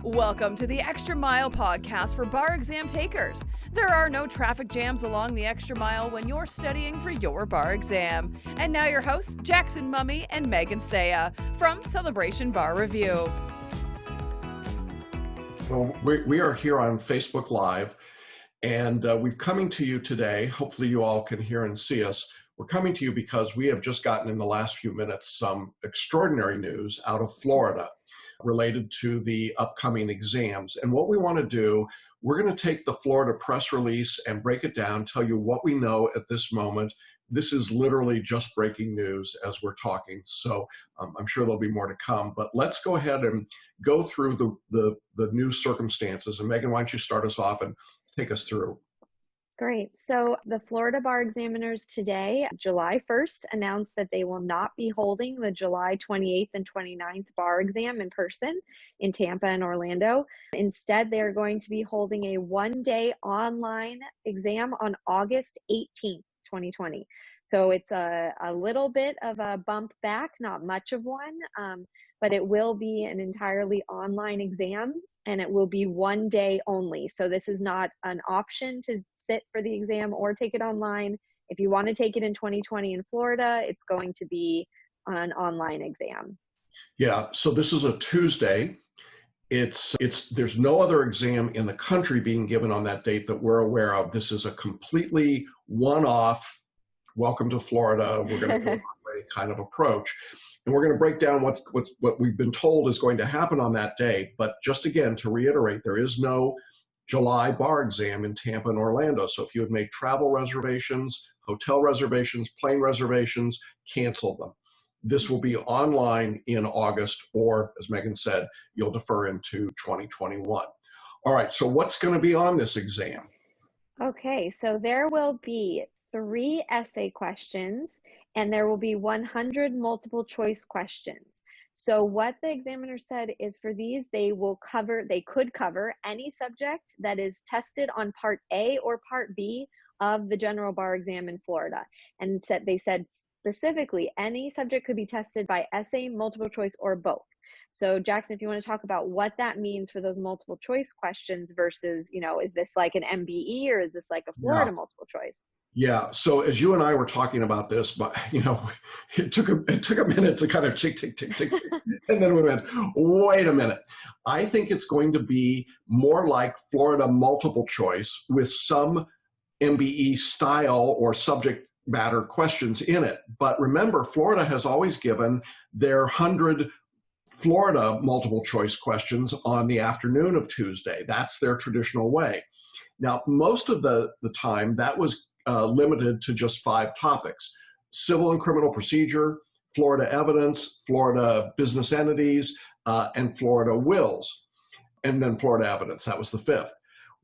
Welcome to the Extra Mile podcast for bar exam takers. There are no traffic jams along the Extra Mile when you're studying for your bar exam. And now your hosts, Jackson Mummy and Megan Saya from Celebration Bar Review. Well, we are here on Facebook Live, and we're coming to you today. Hopefully you all can hear and see us. We're coming to you because we have just gotten in the last few minutes some extraordinary news out of Florida related to the upcoming exams. And what we want to do, we're going to take the Florida press release and break it down, tell you what we know at this moment. This is literally just breaking news as we're talking, so I'm sure there'll be more to come. But let's go ahead and go through the new circumstances. And Megan, why don't you start us off and take us through? Great. So the Florida Bar Examiners today, July 1st, announced that they will not be holding the July 28th and 29th bar exam in person in Tampa and Orlando. Instead, they're going to be holding a one-day online exam on August 18th, 2020. So it's a little bit of a bump back, not much of one, but it will be an entirely online exam, and it will be one day only. So this is not an option to sit for the exam or take it online. If you want to take it in 2020 in Florida, it's going to be an online exam. Yeah, so this is a Tuesday. There's no other exam in the country being given on that date that we're aware of. This is a completely one-off, welcome to Florida, we're going to go our way kind of approach. And we're going to break down what we've been told is going to happen on that day. But just again, to reiterate, there is no July bar exam in Tampa and Orlando. So if you had made travel reservations, hotel reservations, plane reservations, cancel them. This will be online in August, or as Megan said, you'll defer into 2021. All right, so what's going to be on this exam? Okay, so there will be 3 essay questions, and there will be 100 multiple choice questions. So what the examiner said is for these, they could cover any subject that is tested on Part A or Part B of the general bar exam in Florida. And they said specifically, any subject could be tested by essay, multiple choice, or both. So Jackson, if you want to talk about what that means for those multiple choice questions versus, is this like an MBE or is this like a Florida multiple choice? Yeah. So as you and I were talking about this, but it took a minute to kind of tick, and then we went, wait a minute. I think it's going to be more like Florida multiple choice with some MBE style or subject matter questions in it. But remember, Florida has always given their 100 Florida multiple choice questions on the afternoon of Tuesday. That's their traditional way. Now, most of the time that was limited to just 5 topics: civil and criminal procedure, Florida evidence, Florida business entities, and Florida wills, and then Florida evidence. That was the 5th.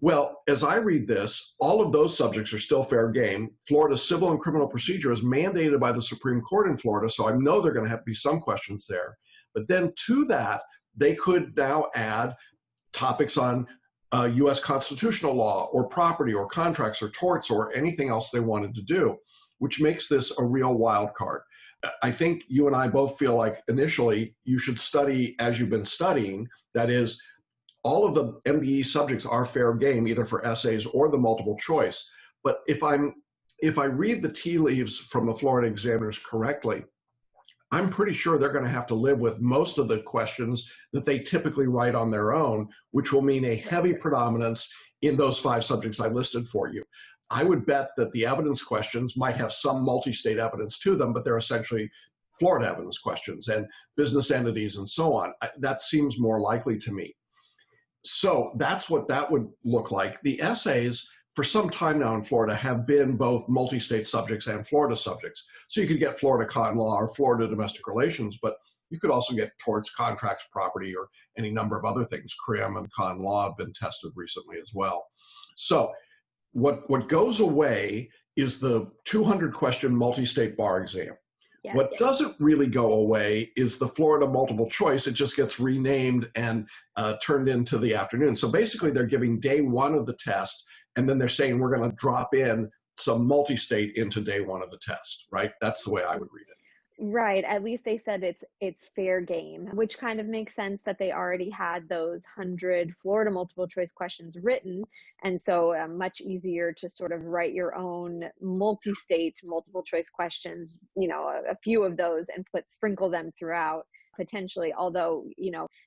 Well, as I read this, all of those subjects are still fair game. Florida civil and criminal procedure is mandated by the Supreme Court in Florida, so I know there are going to have to be some questions there. But then to that, they could now add topics on U.S. constitutional law or property or contracts or torts or anything else they wanted to do, which makes this a real wild card. I think you and I both feel like initially you should study as you've been studying. That is, all of the MBE subjects are fair game, either for essays or the multiple choice. But if I read the tea leaves from the Florida examiners correctly, I'm pretty sure they're going to have to live with most of the questions that they typically write on their own, which will mean a heavy predominance in those 5 subjects I listed for you. I would bet that the evidence questions might have some multi-state evidence to them, but they're essentially Florida evidence questions and business entities and so on. That seems more likely to me. So that's what that would look like. The essays, for some time now in Florida, have been both multi-state subjects and Florida subjects. So you could get Florida con law or Florida domestic relations, but you could also get torts, contracts, property, or any number of other things. CRIM and con law have been tested recently as well. So what goes away is the 200-question multi-state bar exam. Yeah, what doesn't really go away is the Florida multiple choice. It just gets renamed and turned into the afternoon. So basically they're giving day 1 of the test, and then they're saying we're going to drop in some multi-state into day 1 of the test, right? That's the way I would read it. Right. At least they said it's fair game, which kind of makes sense that they already had those 100 Florida multiple choice questions written, and so much easier to sort of write your own multi-state multiple choice questions, a few of those and sprinkle them throughout potentially. Although,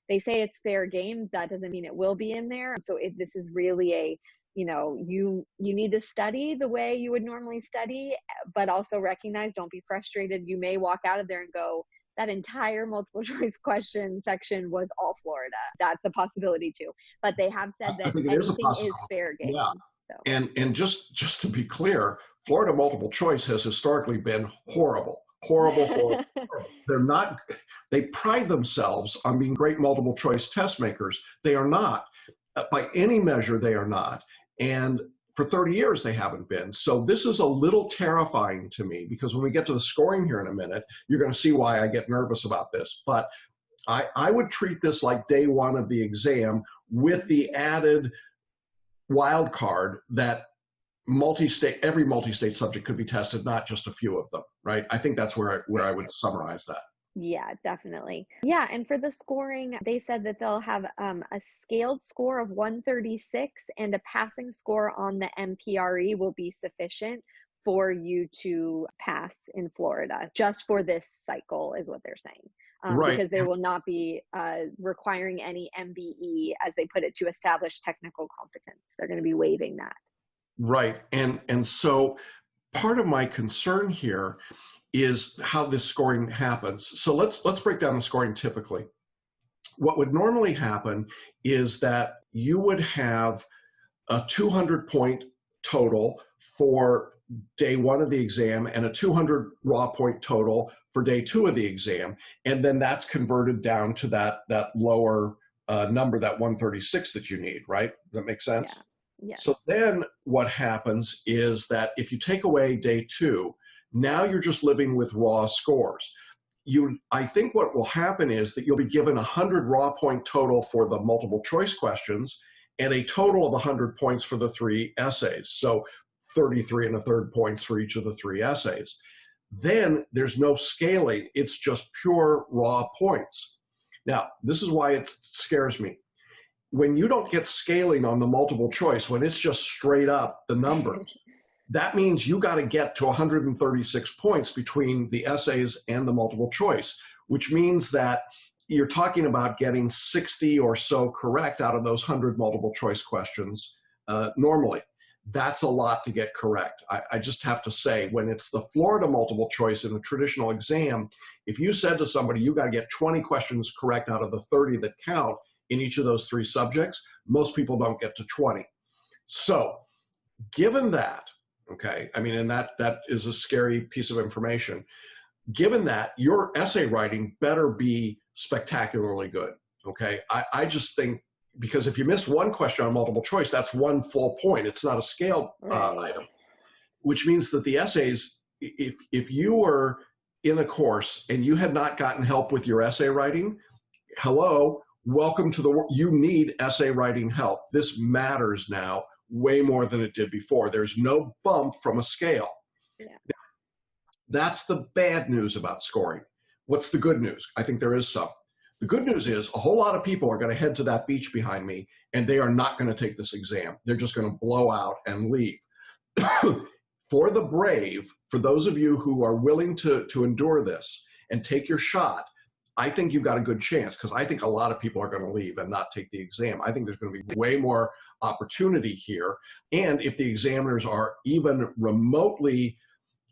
they say it's fair game, that doesn't mean it will be in there. So if this is really you need to study the way you would normally study, but also recognize, don't be frustrated. You may walk out of there and go, that entire multiple choice question section was all Florida. That's a possibility too. But they have said I that think it is a anything is possibility. fair game. Yeah. So And just to be clear, Florida multiple choice has historically been horrible. They're not, they pride themselves on being great multiple choice test makers. They are not. By any measure, they are not. And for 30 years, they haven't been. So this is a little terrifying to me, because when we get to the scoring here in a minute, you're going to see why I get nervous about this. But I would treat this like day one of the exam, with the added wild card that every multi-state subject could be tested, not just a few of them, right? I think that's where I would summarize that. yeah, definitely. Yeah, and for the scoring, they said that they'll have a scaled score of 136, and a passing score on the MPRE will be sufficient for you to pass in Florida, just for this cycle, is what they're saying. Right. Because they will not be requiring any MBE, as they put it, to establish technical competence. They're going to be waiving that. Right. And so part of my concern here is how this scoring happens. So let's break down the scoring typically. What would normally happen is that you would have a 200-point total for day one of the exam and a 200 raw point total for day two of the exam. And then that's converted down to that lower number, that 136 that you need, right? That makes sense? Yeah. Yes. So then what happens is that if you take away day two, now you're just living with raw scores. I think what will happen is that you'll be given 100 raw point total for the multiple choice questions, and a total of 100 points for the three essays. So 33 1/3 points for each of the three essays. Then there's no scaling. It's just pure raw points. Now, this is why it scares me. When you don't get scaling on the multiple choice, when it's just straight up the numbers, that means you got to get to 136 points between the essays and the multiple choice, which means that you're talking about getting 60 or so correct out of those 100 multiple choice questions normally. That's a lot to get correct. I just have to say, when it's the Florida multiple choice in a traditional exam, if you said to somebody, you got to get 20 questions correct out of the 30 that count in each of those three subjects, most people don't get to 20. So given that, okay, I mean, and that is a scary piece of information. Given that, your essay writing better be spectacularly good, okay? I just think, because if you miss one question on multiple choice, that's one full point. It's not a scaled item, which means that the essays, if you were in a course and you had not gotten help with your essay writing, hello, welcome to the world. You need essay writing help. This matters now way more than it did before. There's no bump from a scale. Yeah. That's the bad news about scoring. What's the good news? I think there is some. The good news is a whole lot of people are going to head to that beach behind me, and they are not going to take this exam. They're just going to blow out and leave. For the brave, for those of you who are willing to endure this and take your shot, I think you've got a good chance, because I think a lot of people are going to leave and not take the exam. I think there's going to be way more opportunity here. And if the examiners are even remotely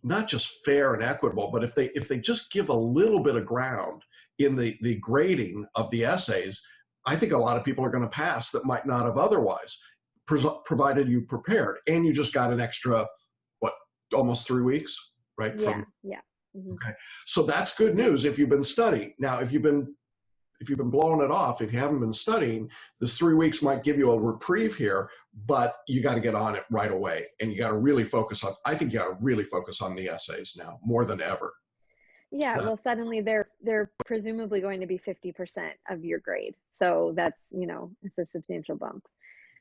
not just fair and equitable, but if they just give a little bit of ground in the grading of the essays, I think a lot of people are going to pass that might not have otherwise, provided you prepared. And you just got an extra, almost 3 weeks, right? Yeah, yeah. Mm-hmm. Okay, so that's good news if you've been studying. Now, if you've been blowing it off, if you haven't been studying, this 3 weeks might give you a reprieve here, but you got to get on it right away, and you got to really focus on. I think you got to really focus on the essays now more than ever. Yeah, well, suddenly they're presumably going to be 50% of your grade, so that's it's a substantial bump.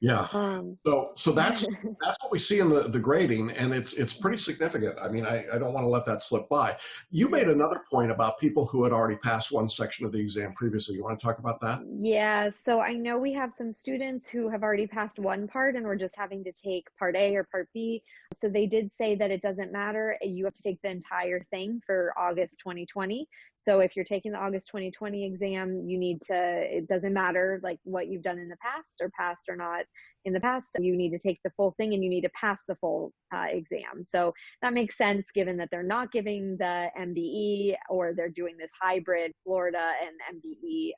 Yeah. Um, So that's what we see in the grading, and it's pretty significant. I mean, I don't want to let that slip by. You made another point about people who had already passed one section of the exam previously. You want to talk about that? Yeah, so I know we have some students who have already passed one part and we're just having to take part A or part B. So they did say that it doesn't matter. You have to take the entire thing for August 2020. So if you're taking the August 2020 exam, you need to, it doesn't matter like what you've done in the past or passed or not in the past, you need to take the full thing and you need to pass the full exam. So that makes sense given that they're not giving the MBE or they're doing this hybrid Florida and MBE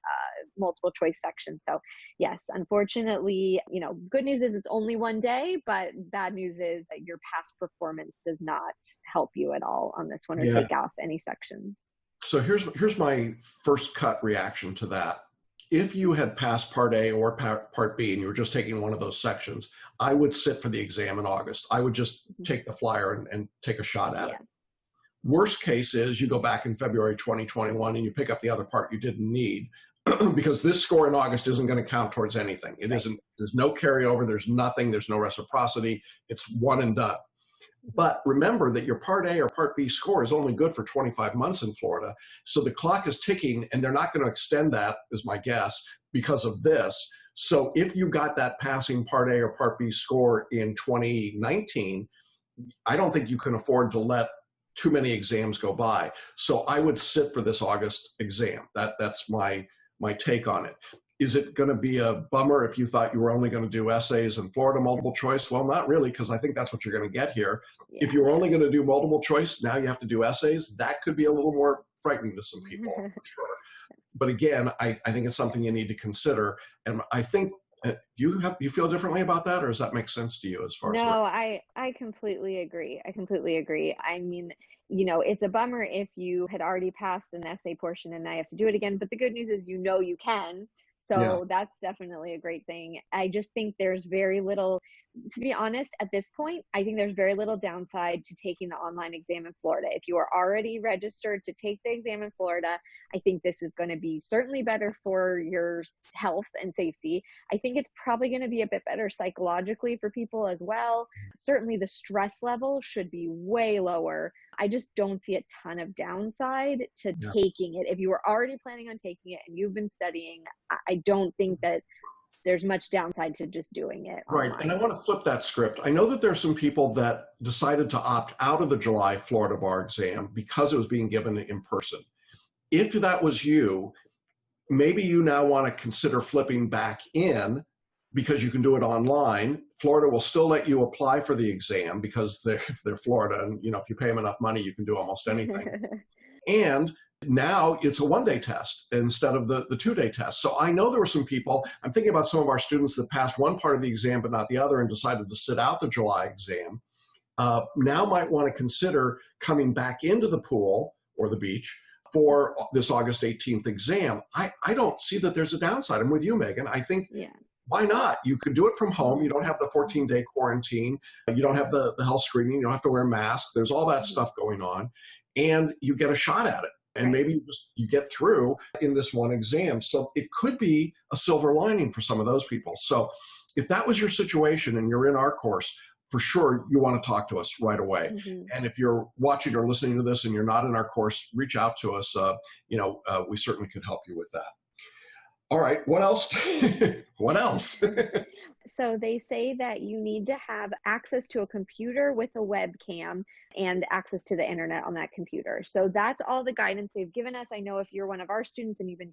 multiple choice section. So yes, unfortunately, good news is it's only one day, but bad news is that your past performance does not help you at all on this one or Yeah. take off any sections. So here's my first cut reaction to that. If you had passed part A or part B and you were just taking one of those sections, I would sit for the exam in August. I would just take the flyer and take a shot at it. Worst case is you go back in February 2021 and you pick up the other part you didn't need because this score in August isn't going to count towards anything. It isn't, there's no carryover, there's nothing, there's no reciprocity. It's one and done. But remember that your Part A or Part B score is only good for 25 months in Florida. So the clock is ticking and they're not going to extend that, is my guess, because of this. So if you got that passing Part A or Part B score in 2019, I don't think you can afford to let too many exams go by. So I would sit for this August exam. That's my take on it. Is it going to be a bummer if you thought you were only going to do essays and Florida multiple choice? Well, not really, because I think that's what you're going to get here. If you were only going to do multiple choice, now you have to do essays. That could be a little more frightening to some people, for sure. But again, I think it's something you need to consider. And I think you feel differently about that, or does that make sense to you as far as? No, I completely agree. I completely agree. I mean, it's a bummer if you had already passed an essay portion and now you have to do it again. But the good news is, you can. So that's definitely a great thing. I just think there's very little, to be honest, at this point, I think there's very little downside to taking the online exam in Florida. If you are already registered to take the exam in Florida, I think this is going to be certainly better for your health and safety. I think it's probably going to be a bit better psychologically for people as well. Certainly the stress level should be way lower. I just don't see a ton of downside to taking it. If you were already planning on taking it and you've been studying, I don't think that there's much downside to just doing it online. Right, and I want to flip that script. I know that there's some people that decided to opt out of the July Florida bar exam because it was being given in person. If that was you, maybe you now want to consider flipping back in because you can do it online. Florida will still let you apply for the exam because they're Florida, and if you pay them enough money, you can do almost anything. And now it's a one-day test instead of the two-day test. So I know there were some people, I'm thinking about some of our students that passed one part of the exam but not the other and decided to sit out the July exam. Now might want to consider coming back into the pool or the beach for this August 18th exam. I don't see that there's a downside. I'm with you, Megan. I think why not? You could do it from home. You don't have the 14-day quarantine. You don't have the health screening. You don't have to wear a mask. There's all that stuff going on. And you get a shot at it. And maybe you get through in this one exam. So it could be a silver lining for some of those people. So if that was your situation and you're in our course, for sure you want to talk to us right away. And if you're watching or listening to this and you're not in our course, reach out to us. We certainly could help you with that. All right, what else? What else? So they say that you need to have access to a computer with a webcam and access to the internet on that computer. So that's all the guidance they've given us. I know if you're one of our students and you've been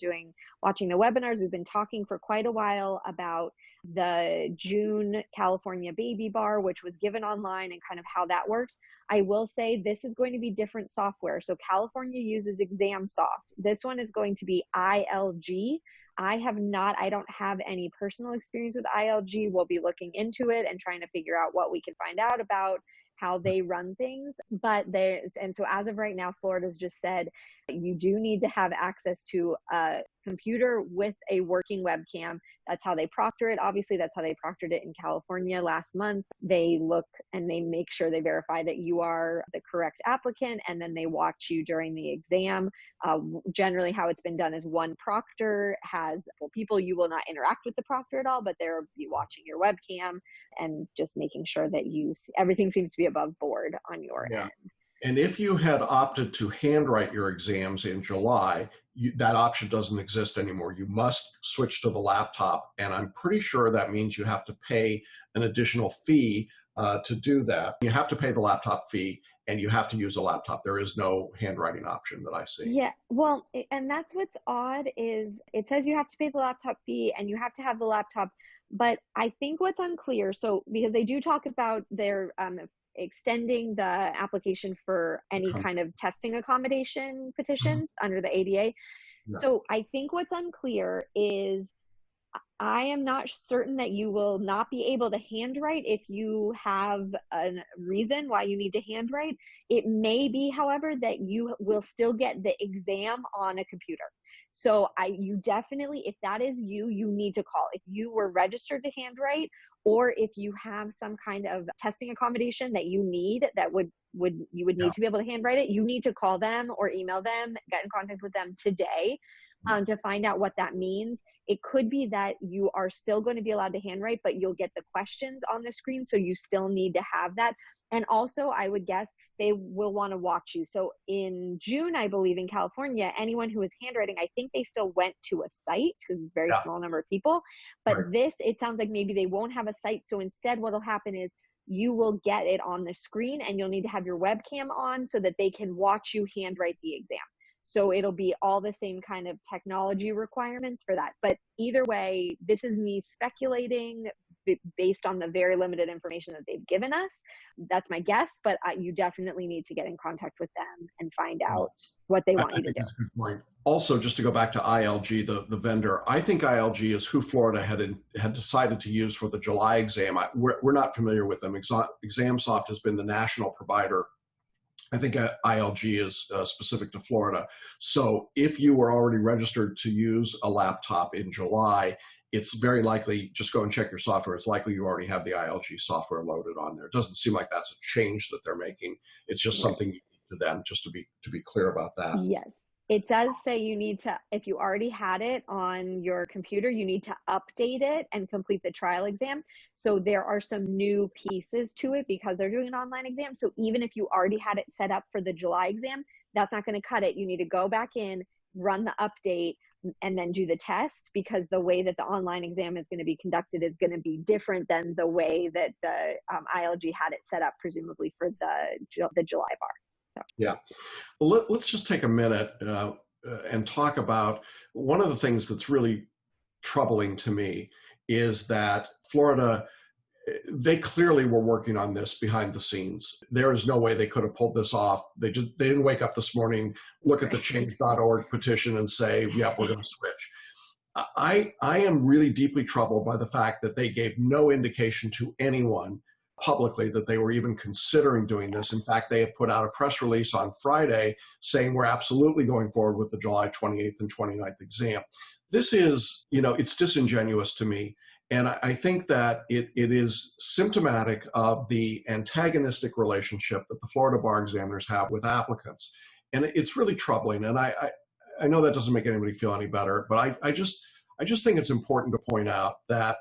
watching the webinars, we've been talking for quite a while about the June California baby bar, which was given online, and kind of how that works. I will say this is going to be different software. So California uses ExamSoft. This one is going to be ILG. I don't have any personal experience with ILG. We'll be looking into it and trying to figure out what we can find out about how they run things. And so as of right now, Florida's just said you do need to have access to a computer with a working webcam. That's how they proctor it. Obviously, that's how they proctored it in California last month. They look and they make sure they verify that you are the correct applicant, and then they watch you during the exam. Generally, how it's been done is one proctor has people. You will not interact with the proctor at all, but they'll be watching your webcam and just making sure that everything seems to be above board on your end. And if you had opted to handwrite your exams in July, that option doesn't exist anymore. You must switch to the laptop, and I'm pretty sure that means you have to pay an additional fee to do that. You have to pay the laptop fee, and you have to use a laptop. There is no handwriting option that I see. Yeah, well, and that's what's odd is it says you have to pay the laptop fee and you have to have the laptop, but I think what's unclear, so because they do talk about their extending the application for any kind of testing accommodation petitions under the ADA. Yeah. So I think what's unclear is I am not certain that you will not be able to handwrite if you have a reason why you need to handwrite. It may be, however, that you will still get the exam on a computer. So you definitely, if that is you need to call. If you were registered to handwrite, or if you have some kind of testing accommodation that you need that you would need to be able to handwrite it, you need to call them or email them, get in contact with them today to find out what that means. It could be that you are still going to be allowed to handwrite, but you'll get the questions on the screen, so you still need to have that. And also, I would guess they will want to watch you. So in June, I believe in California, anyone who was handwriting, I think they still went to a site because it's a very small number of people. But this, it sounds like maybe they won't have a site. So instead, what will happen is you will get it on the screen, and you'll need to have your webcam on so that they can watch you handwrite the exam. So it'll be all the same kind of technology requirements for that. But either way, this is me speculating based on the very limited information that they've given us. That's my guess, but you definitely need to get in contact with them and find out what they want you to do. That's a good point. Also, just to go back to ILG, the vendor, I think ILG is who Florida had decided to use for the July exam. We're not familiar with them. ExamSoft has been the national provider. I think ILG is specific to Florida. So if you were already registered to use a laptop in July, it's very likely, just go and check your software, it's likely you already have the ILG software loaded on there. It doesn't seem like that's a change that they're making. It's just something unique to them, just to be clear about that. Yes. It does say you need to, if you already had it on your computer, you need to update it and complete the trial exam. So there are some new pieces to it because they're doing an online exam. So even if you already had it set up for the July exam, that's not going to cut it. You need to go back in, run the update, and then do the test, because the way that the online exam is going to be conducted is going to be different than the way that the ILG had it set up, presumably for the July bar. So. Yeah. Well, let's just take a minute and talk about one of the things that's really troubling to me is that Florida, they clearly were working on this behind the scenes. There is no way they could have pulled this off. They didn't wake up this morning, look at the change.org petition and say, yeah, we're going to switch. I am really deeply troubled by the fact that they gave no indication to anyone publicly that they were even considering doing this. In fact, they have put out a press release on Friday saying we're absolutely going forward with the July 28th and 29th exam. This is, it's disingenuous to me. And I think that it is symptomatic of the antagonistic relationship that the Florida bar examiners have with applicants. And it's really troubling. And I know that doesn't make anybody feel any better, but I just think it's important to point out that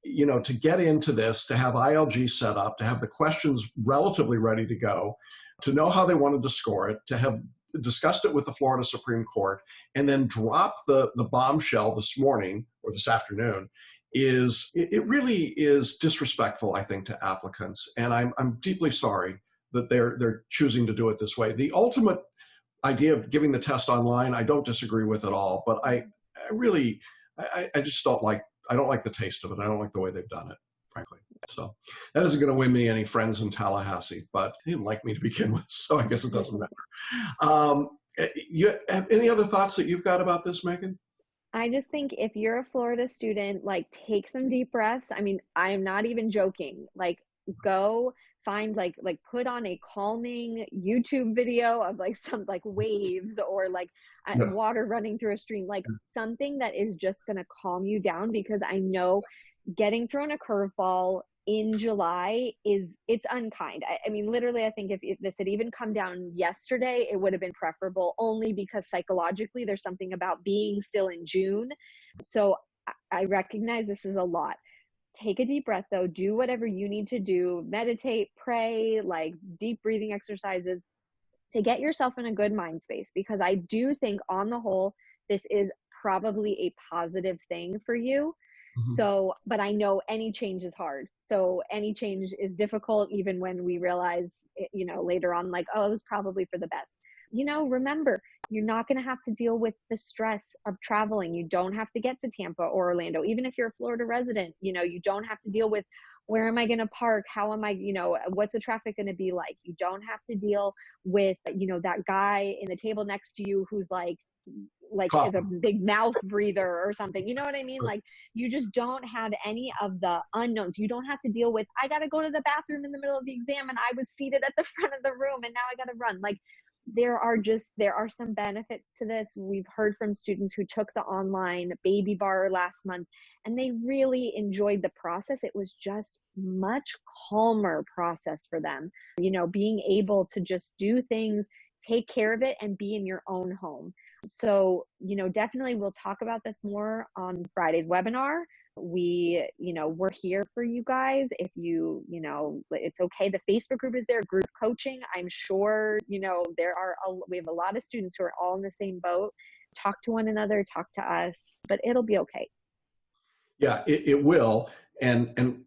to get into this, to have ILG set up, to have the questions relatively ready to go, to know how they wanted to score it, to have discussed it with the Florida Supreme Court, and then drop the bombshell this morning or this afternoon, it really is disrespectful, I think, to applicants. And I'm deeply sorry that they're choosing to do it this way. The ultimate idea of giving the test online, I don't disagree with at all, but I just don't like the taste of it. I don't like the way they've done it, frankly. So that isn't going to win me any friends in Tallahassee, but they didn't like me to begin with, so I guess it doesn't matter. You have any other thoughts that you've got about this, Megan? I just think if you're a Florida student, take some deep breaths. I mean, I am not even joking. Go find like put on a calming YouTube video of like some like waves or like Yeah. water running through a stream, like something that is just going to calm you down, because I know getting thrown a curveball in July it's unkind. I mean, literally, I think if this had even come down yesterday, it would have been preferable, only because psychologically there's something about being still in June. So I recognize this is a lot. Take a deep breath though, do whatever you need to do, meditate, pray, like deep breathing exercises to get yourself in a good mind space, because I do think on the whole, this is probably a positive thing for you. So, but I know any change is hard. So any change is difficult, even when we realize, later on, like, oh, it was probably for the best. Remember, you're not going to have to deal with the stress of traveling. You don't have to get to Tampa or Orlando. Even if you're a Florida resident, you don't have to deal with where am I going to park? How am I, what's the traffic going to be like? You don't have to deal with, that guy in the table next to you who's like is a big mouth breather or something. You know what I mean? Like, you just don't have any of the unknowns. You don't have to deal with, I got to go to the bathroom in the middle of the exam and I was seated at the front of the room and now I got to run. Like, there are some benefits to this. We've heard from students who took the online baby bar last month and they really enjoyed the process. It was just much calmer process for them, being able to just do things, take care of it, and be in your own home. So, definitely we'll talk about this more on Friday's webinar. We're here for you guys. If it's okay. The Facebook group is there, group coaching. I'm sure, we have a lot of students who are all in the same boat. Talk to one another, talk to us, but it'll be okay. Yeah, it will. And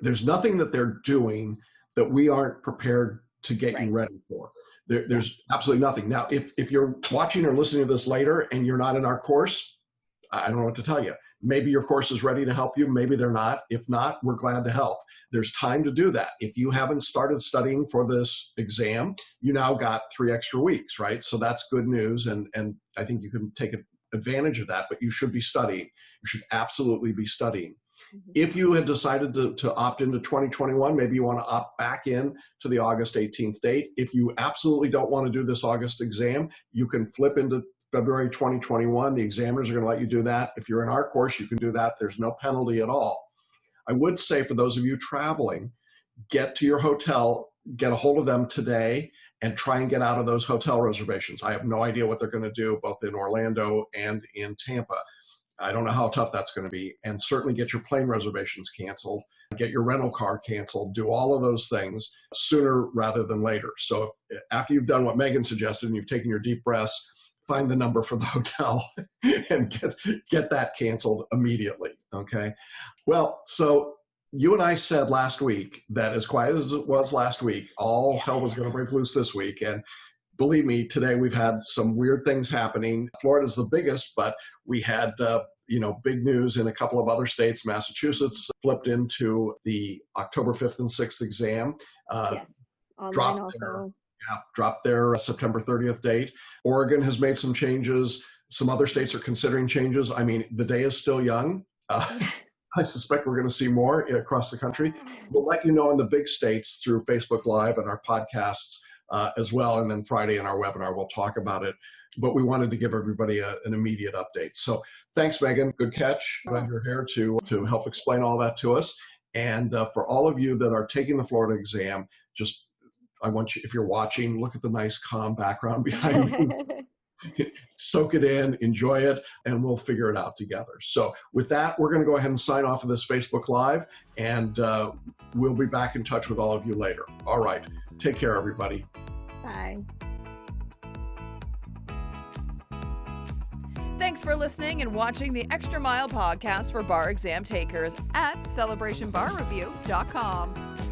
there's nothing that they're doing that we aren't prepared to get you ready for. There's absolutely nothing. Now, if you're watching or listening to this later and you're not in our course, I don't know what to tell you. Maybe your course is ready to help you. Maybe they're not. If not, we're glad to help. There's time to do that. If you haven't started studying for this exam, you now got 3 extra weeks, right? So that's good news. And I think you can take advantage of that, but you should be studying. You should absolutely be studying. If you had decided to opt into 2021, maybe you want to opt back in to the August 18th date. If you absolutely don't want to do this August exam, you can flip into February 2021. The examiners are going to let you do that. If you're in our course, you can do that. There's no penalty at all. I would say for those of you traveling, get to your hotel, get a hold of them today, and try and get out of those hotel reservations. I have no idea what they're going to do both in Orlando and in Tampa. I don't know how tough that's going to be. And certainly get your plane reservations canceled, get your rental car canceled, do all of those things sooner rather than later. So after you've done what Megan suggested and you've taken your deep breaths, find the number for the hotel and get that canceled immediately, okay? Well, so you and I said last week that as quiet as it was last week, all hell was going to break loose this week. And believe me, today we've had some weird things happening. Florida's the biggest, but we had big news in a couple of other states. Massachusetts flipped into the October 5th and 6th exam. Yes. Online also. Dropped their September 30th date. Oregon has made some changes. Some other states are considering changes. I mean, the day is still young. I suspect we're going to see more across the country. We'll let you know in the big states through Facebook Live and our podcasts as well. And then Friday in our webinar, we'll talk about it. But we wanted to give everybody an immediate update. So thanks, Megan. Good catch. Glad you're here to help explain all that to us. And for all of you that are taking the Florida exam, I want you, if you're watching, look at the nice calm background behind me. Soak it in, enjoy it, and we'll figure it out together. So with that, we're going to go ahead and sign off of this Facebook Live, and we'll be back in touch with all of you later. All right. Take care, everybody. Bye. Thanks for listening and watching the Extra Mile podcast for bar exam takers at celebrationbarreview.com.